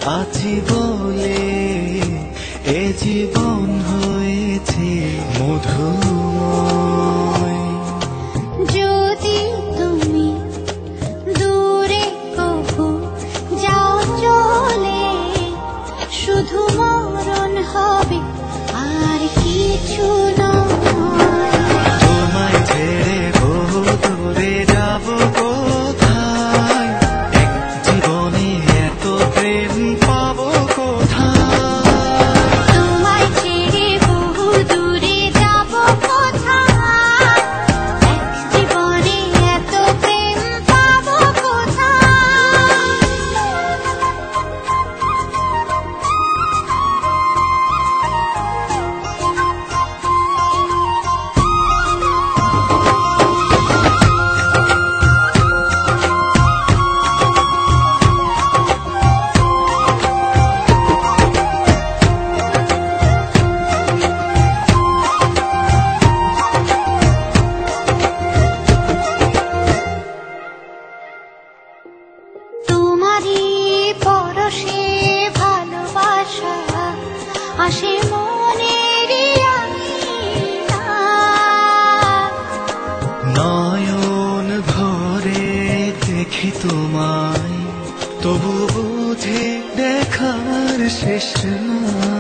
আছি বলে এ জীবন হয়েছে মধুময়। যদি তুমি দূরে কবু যাও চলে, শুধু মরণ হবে আর কিছু নয়। তোমায় ছেড়ে বহু দূরে যাব কোথায়, এক জীবনে এত প্রেম পাবো কোথায়। তোমায় ছেড়ে বহু দূরে যাব কোথায়, এক জীবনে এত প্রেম পাবো কোথায়। তোমারই পরশে ভালোবাসা আসে মনের নয়ন ভরে দেখি তোমায়, তবু বুঝে দেখার শেষ না।